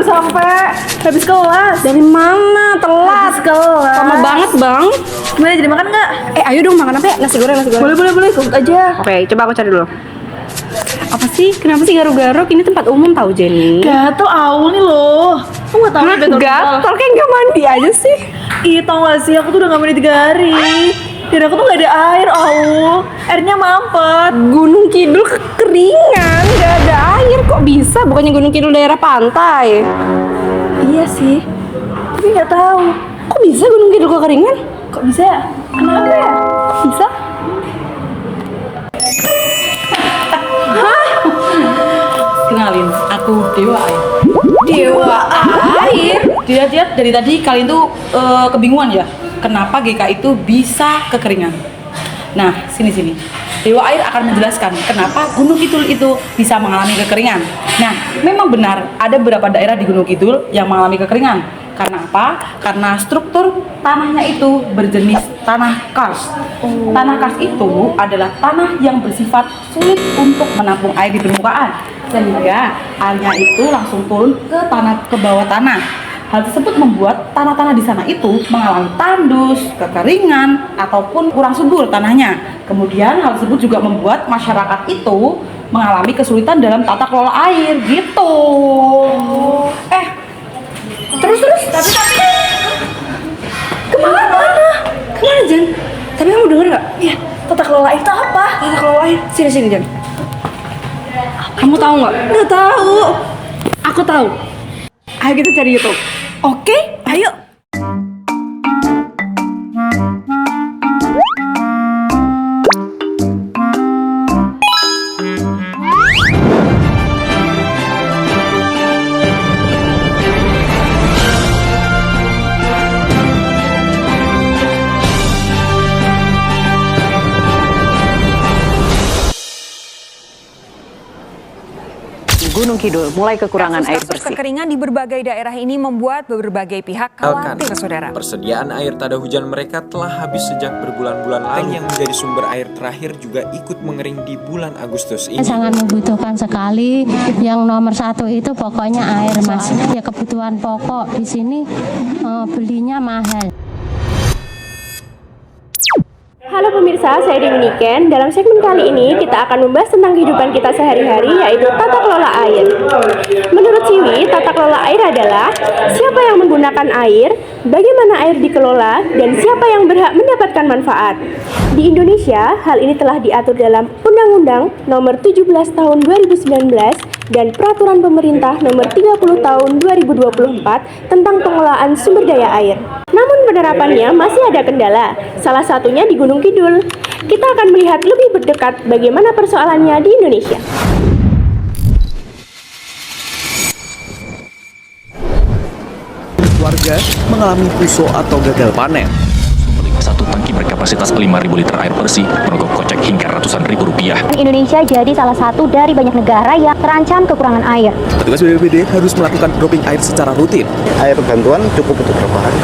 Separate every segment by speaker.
Speaker 1: sampai habis kelas.
Speaker 2: Dari mana? Telat.
Speaker 1: Habis kelas.
Speaker 2: Lama banget, Bang.
Speaker 1: Gimana, jadi makan nggak?
Speaker 2: Ayo dong makan apa ya? Nasi goreng.
Speaker 1: Boleh, ikut aja.
Speaker 2: Oke, coba aku cari dulu. Apa sih? Kenapa sih garuk-garuk? Ini tempat umum tahu, Jenny.
Speaker 1: Gatel awal nih loh. Aku nggak tahu nih
Speaker 2: Gatel kayak nggak mandi aja sih.
Speaker 1: Ih, tau gak sih, aku tuh udah gak mandi 3 hari. Dan aku tuh gak ada air, airnya mampet.
Speaker 2: Gunung Kidul kekeringan, nggak ada air. Kok bisa? Bukannya Gunung Kidul daerah pantai?
Speaker 1: Iya sih, tapi gak tahu.
Speaker 2: Kok bisa Gunung Kidul kekeringan?
Speaker 1: Kok bisa ya? Kenapa ya?
Speaker 2: Kok bisa?
Speaker 3: Kenalin, aku Dewa Air.
Speaker 1: Dewa air?
Speaker 3: Lihat dari tadi kalian tuh kebingungan ya, kenapa GK itu bisa kekeringan? Nah, sini. Dewa Air akan menjelaskan kenapa Gunung Kidul itu bisa mengalami kekeringan. Nah, memang benar ada beberapa daerah di Gunung Kidul yang mengalami kekeringan. Karena apa? Karena struktur tanahnya itu berjenis tanah kars. Tanah kars itu adalah tanah yang bersifat sulit untuk menampung air di permukaan, sehingga airnya itu langsung turun ke bawah tanah. Hal tersebut membuat tanah-tanah di sana itu mengalami tandus, kekeringan, ataupun kurang subur tanahnya. Kemudian hal tersebut juga membuat masyarakat itu mengalami kesulitan dalam tata kelola air gitu.
Speaker 2: Terus tapi kemana Jan? Tapi kamu denger nggak?
Speaker 1: Iya, tata kelola air itu apa?
Speaker 2: Tata kelola air. Sini Jan. Kamu tahu nggak?
Speaker 1: Nggak tahu.
Speaker 2: Aku tahu. Ayo kita cari YouTube.
Speaker 1: Oke, ayo.
Speaker 4: Gunung Kidul mulai kekurangan air
Speaker 5: Kasus
Speaker 4: bersih.
Speaker 5: kekeringan di berbagai daerah ini membuat berbagai pihak khawatir, saudara.
Speaker 6: Persediaan air tada hujan mereka telah habis sejak berbulan-bulan lalu. Yang menjadi sumber air terakhir juga ikut mengering di bulan Agustus ini.
Speaker 7: Sangat membutuhkan sekali. Yang nomor 1 itu pokoknya air, Mas. Ya kebutuhan pokok di sini belinya mahal.
Speaker 8: Halo pemirsa, saya Dewi Niken. Dalam segmen kali ini kita akan membahas tentang kehidupan kita sehari-hari, yaitu tata kelola air. Menurut Siwi, tata kelola air adalah siapa yang menggunakan air, bagaimana air dikelola, dan siapa yang berhak mendapatkan manfaat. Di Indonesia, hal ini telah diatur dalam Undang-Undang Nomor 17 Tahun 2019 dan Peraturan Pemerintah Nomor 30 Tahun 2024 tentang pengelolaan sumber daya air. Namun penerapannya masih ada kendala, salah satunya di Gunung Kidul. Kita akan melihat lebih berdekat bagaimana persoalannya di Indonesia.
Speaker 9: Warga mengalami puso atau gagal panen.
Speaker 10: Satu tangki berkapasitas 5.000 liter air bersih merogoh kocek hingga ratusan ribu rupiah.
Speaker 11: Indonesia jadi salah satu dari banyak negara yang terancam kekurangan air.
Speaker 9: Petugas BPBD harus melakukan dropping air secara rutin.
Speaker 12: Air bantuan cukup untuk berapa hari?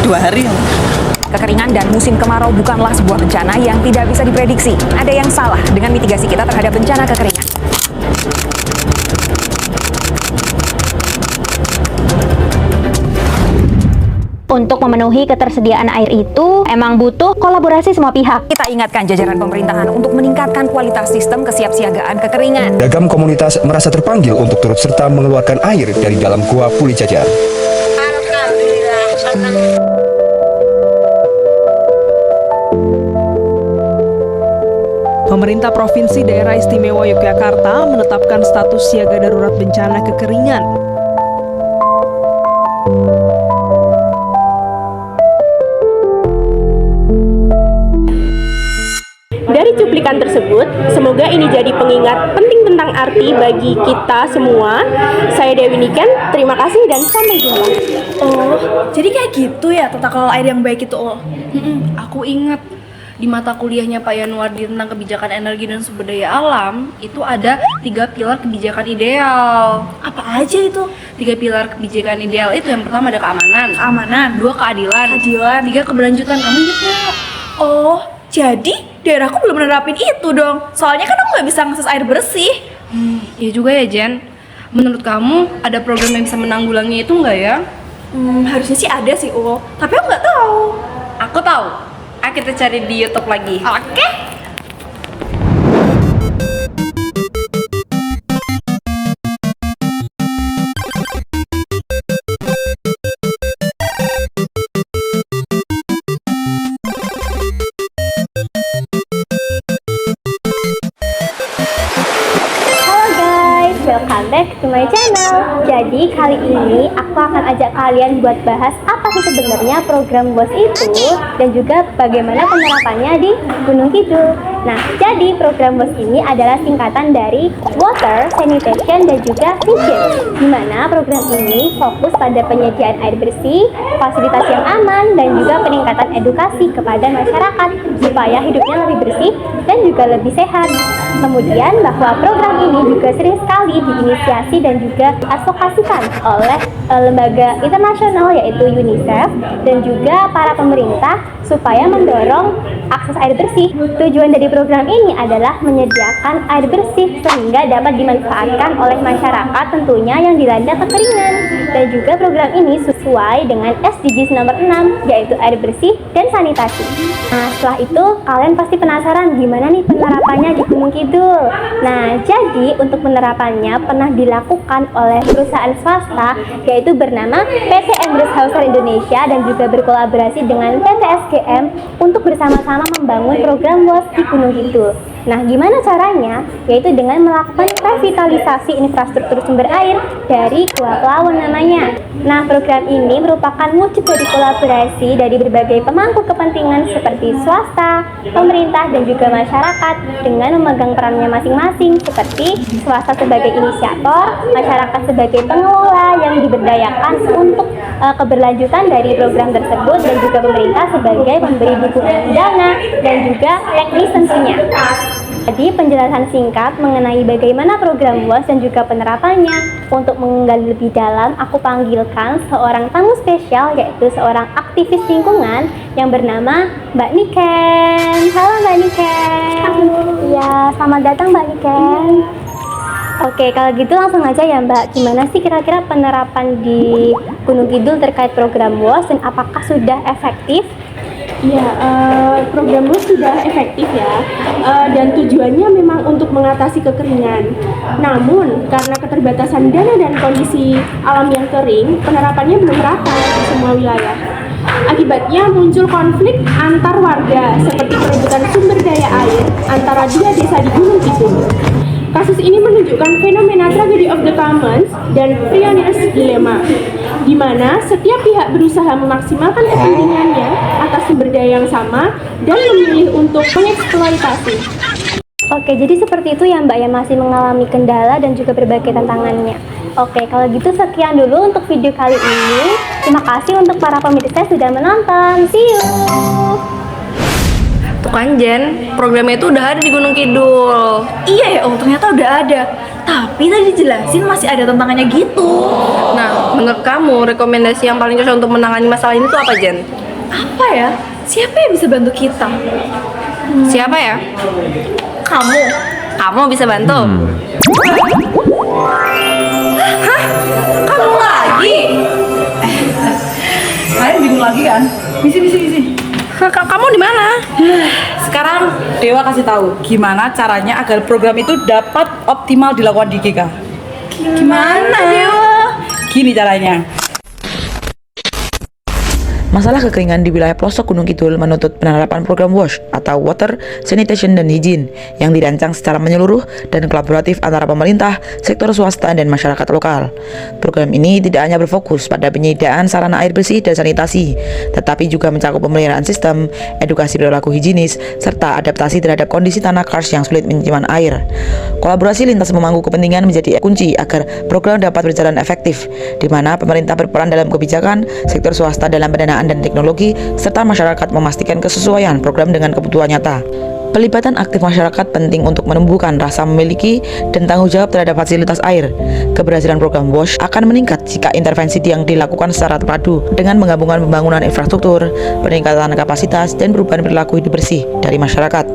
Speaker 5: 2 hari. Kekeringan dan musim kemarau bukanlah sebuah bencana yang tidak bisa diprediksi. Ada yang salah dengan mitigasi kita terhadap bencana kekeringan.
Speaker 11: Untuk memenuhi ketersediaan air itu emang butuh kolaborasi semua pihak.
Speaker 5: Kita ingatkan jajaran pemerintahan untuk meningkatkan kualitas sistem kesiapsiagaan kekeringan.
Speaker 13: Beragam komunitas merasa terpanggil untuk turut serta mengeluarkan air dari dalam Gua Puli Jajar.
Speaker 14: Alhamdulillah, senang.
Speaker 15: Pemerintah Provinsi Daerah Istimewa Yogyakarta menetapkan status siaga darurat bencana kekeringan.
Speaker 8: Dari cuplikan tersebut, semoga ini jadi pengingat penting tentang arti bagi kita semua. Saya Dewi Niken, terima kasih dan sampai jumpa.
Speaker 1: Oh, jadi kayak gitu ya tata kelola air yang baik itu,
Speaker 2: Aku ingat di mata kuliahnya Pak Yanuardi tentang kebijakan energi dan sumber daya alam, itu ada 3 pilar kebijakan ideal.
Speaker 1: Apa aja itu?
Speaker 2: 3 pilar kebijakan ideal itu yang pertama ada keamanan, 2 keadilan, 3 keberlanjutan. Kamu ingat nggak?
Speaker 1: Oh, jadi daerahku belum nerapin itu dong. Soalnya kan aku nggak bisa ngakses air bersih.
Speaker 2: Iya juga ya Jen. Menurut kamu ada program yang bisa menanggulangi itu nggak ya?
Speaker 8: Harusnya sih ada sih, tapi aku nggak tahu.
Speaker 2: Aku tahu. Ayo kita cari di YouTube lagi.
Speaker 8: Oke. Welcome back to my channel. Jadi kali ini aku akan ajak kalian buat bahas apa sih sebenarnya program WAS itu dan juga bagaimana penerapannya di Gunung Kidul. Nah, jadi program WAS ini adalah singkatan dari Water, Sanitation, dan juga Hygiene, di mana program ini fokus pada penyediaan air bersih, fasilitas yang aman, dan juga peningkatan edukasi kepada masyarakat supaya hidupnya lebih bersih dan juga lebih sehat. Kemudian bahwa program ini juga sering sekali diinisiasi dan juga diadvokasikan oleh lembaga internasional yaitu UNICEF dan juga para pemerintah supaya mendorong akses air bersih. Tujuan dari program ini adalah menyediakan air bersih sehingga dapat dimanfaatkan oleh masyarakat tentunya yang dilanda kekeringan. Dan juga program ini sesuai dengan SDGs nomor 6 yaitu air bersih dan sanitasi. Nah, setelah itu kalian pasti penasaran gimana nih penerapannya di Gunung Kidul. Nah, jadi untuk penerapannya pernah dilakukan oleh perusahaan swasta yaitu bernama PT Embrus Hauser Indonesia dan juga berkolaborasi dengan PT SGM untuk bersama-sama membangun program WAS di Gunung Kidul. Nah, gimana caranya? Yaitu dengan melakukan revitalisasi infrastruktur sumber air dari Gua Pelawon namanya. Nah, program ini merupakan wujud dari kolaborasi dari berbagai pemangku kepentingan seperti swasta, pemerintah, dan juga masyarakat dengan memegang perannya masing-masing seperti swasta sebagai inisiator, masyarakat sebagai pengelola yang diberdayakan untuk keberlanjutan dari program tersebut dan juga pemerintah sebagai pemberi dukungan dana dan juga teknis tentunya. Jadi penjelasan singkat mengenai bagaimana program WAS dan juga penerapannya. Untuk menggali lebih dalam, aku panggilkan seorang tamu spesial yaitu seorang aktivis lingkungan yang bernama Mbak Niken. Halo Mbak Niken. Ya, selamat datang Mbak Niken. Oke, kalau gitu langsung aja ya Mbak. Gimana sih kira-kira penerapan di Gunung Kidul terkait program WAS dan apakah sudah efektif? Ya, program WAS sudah efektif ya, dan tujuannya memang untuk mengatasi kekeringan. Namun, karena keterbatasan dana dan kondisi alam yang kering, penerapannya belum rata di semua wilayah. Akibatnya muncul konflik antar warga, seperti perebutan sumber daya air antara dua desa di Gunung Kidul. Kasus ini menunjukkan fenomena tragedy of the commons dan pioneers dilemma, di mana setiap pihak berusaha memaksimalkan kepentingannya atas sumber daya yang sama dan memilih untuk mengeksploitasi.
Speaker 11: Oke, jadi seperti itu ya Mbak yang masih mengalami kendala dan juga berbagai tantangannya. Oke, kalau gitu sekian dulu untuk video kali ini. Terima kasih untuk para pemirsa sudah menonton. See you!
Speaker 2: Tuh kan Jen, programnya itu udah ada di Gunung Kidul.
Speaker 1: Iya ya ternyata udah ada. Tapi tadi dijelasin masih ada tantangannya gitu.
Speaker 2: Nah, menurut kamu rekomendasi yang paling cocok untuk menangani masalah ini tuh apa Jen?
Speaker 1: Apa ya? Siapa yang bisa bantu kita?
Speaker 2: Siapa ya?
Speaker 1: Kamu.
Speaker 2: Kamu bisa bantu?
Speaker 1: Hah? Kamu lagi?
Speaker 3: Kalian bingung lagi kan? Misi.
Speaker 2: Kamu di mana?
Speaker 3: Sekarang Dewa kasih tahu gimana caranya agar program itu dapat optimal dilakukan di GK.
Speaker 1: Gimana Dewa?
Speaker 3: Gini caranya.
Speaker 16: Masalah kekeringan di wilayah pelosok Gunung Kidul menuntut penerapan program WASH atau Water, Sanitation, dan Hygiene yang dirancang secara menyeluruh dan kolaboratif antara pemerintah, sektor swasta, dan masyarakat lokal. Program ini tidak hanya berfokus pada penyediaan sarana air bersih dan sanitasi, tetapi juga mencakup pemeliharaan sistem, edukasi perilaku higienis, serta adaptasi terhadap kondisi tanah karst yang sulit menyimpan air. Kolaborasi lintas pemangku kepentingan menjadi kunci agar program dapat berjalan efektif, di mana pemerintah berperan dalam kebijakan, sektor swasta dalam pendanaan dan teknologi, serta masyarakat memastikan kesesuaian program dengan kebutuhan nyata. Pelibatan aktif masyarakat penting untuk menumbuhkan rasa memiliki dan tanggung jawab terhadap fasilitas air. Keberhasilan program WASH akan meningkat jika intervensi yang dilakukan secara terpadu dengan menggabungkan pembangunan infrastruktur, peningkatan kapasitas, dan perubahan perilaku hidup bersih dari masyarakat.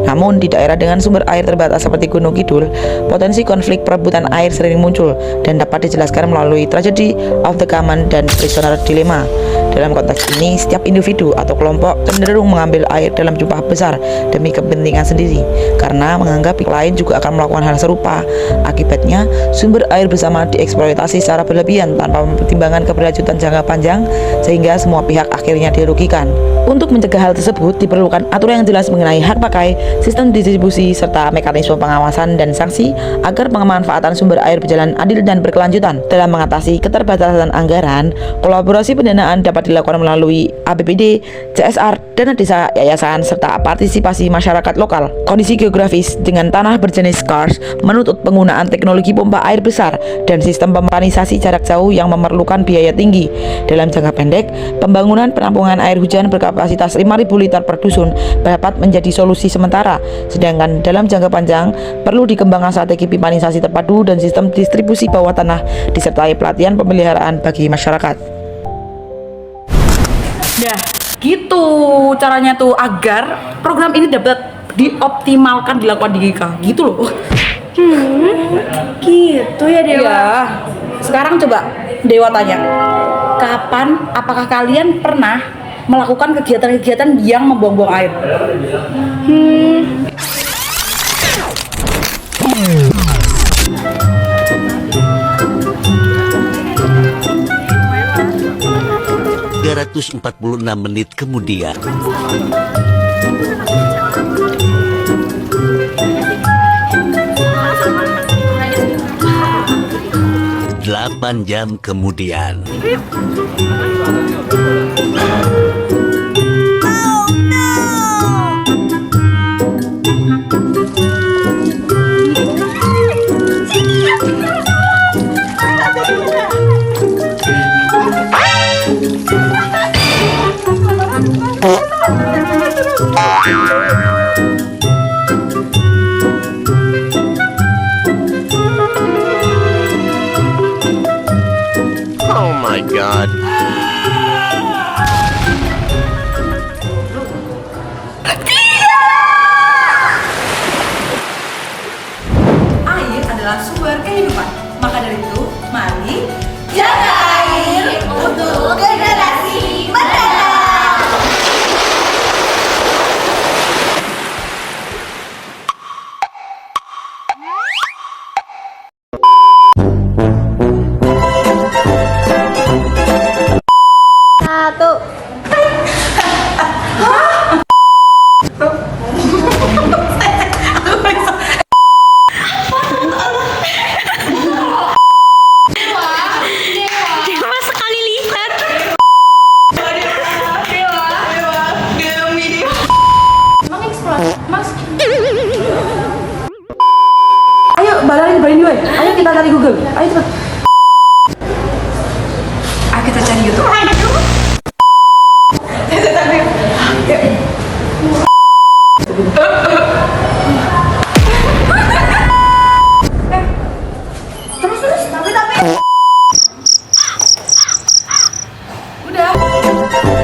Speaker 16: Namun, di daerah dengan sumber air terbatas seperti Gunung Kidul, potensi konflik perebutan air sering muncul dan dapat dijelaskan melalui tragedi of the common dan prisoner dilemma. Dalam konteks ini, setiap individu atau kelompok cenderung mengambil air dalam jumlah besar demi kepentingan sendiri, karena menganggap pihak lain juga akan melakukan hal serupa. Akibatnya, sumber air bersama dieksploitasi secara berlebihan tanpa mempertimbangkan keberlanjutan jangka panjang, sehingga semua pihak akhirnya dirugikan. Untuk mencegah hal tersebut, diperlukan aturan yang jelas mengenai hak pakai, sistem distribusi, serta mekanisme pengawasan dan sanksi agar pemanfaatan sumber air berjalan adil dan berkelanjutan. Dalam mengatasi keterbatasan anggaran, kolaborasi pendanaan dapat dilakukan melalui APBD, CSR, dana desa, yayasan, serta partisipasi masyarakat lokal. Kondisi geografis dengan tanah berjenis karst menuntut penggunaan teknologi pompa air besar dan sistem pemanisasi jarak jauh yang memerlukan biaya tinggi. Dalam jangka pendek, pembangunan penampungan air hujan berkapasitas 5.000 liter per dusun dapat menjadi solusi sementara. Sedangkan dalam jangka panjang, perlu dikembangkan strategi pipanisasi terpadu dan sistem distribusi bawah tanah disertai pelatihan pemeliharaan bagi masyarakat.
Speaker 3: Nah, gitu caranya tuh agar program ini dapat dioptimalkan dilakukan di GK. Gitu loh.
Speaker 1: Gitu ya Dewa.
Speaker 3: Iya. Sekarang coba Dewa tanya, apakah kalian pernah melakukan kegiatan-kegiatan yang membuang-buang air?
Speaker 17: menit kemudian. Delapan jam kemudian.
Speaker 18: Oh my God.
Speaker 3: Air adalah sumber kehidupan. Maka dari itu, mari jaga air untuk generasi mendatang.
Speaker 11: Satu.
Speaker 14: Dewa sekali lihat.
Speaker 3: Ayo, balarin gue. Ayo kita cari Google. Ayo cepet. Ayo kita cari YouTube. Terus, tapi. Udah.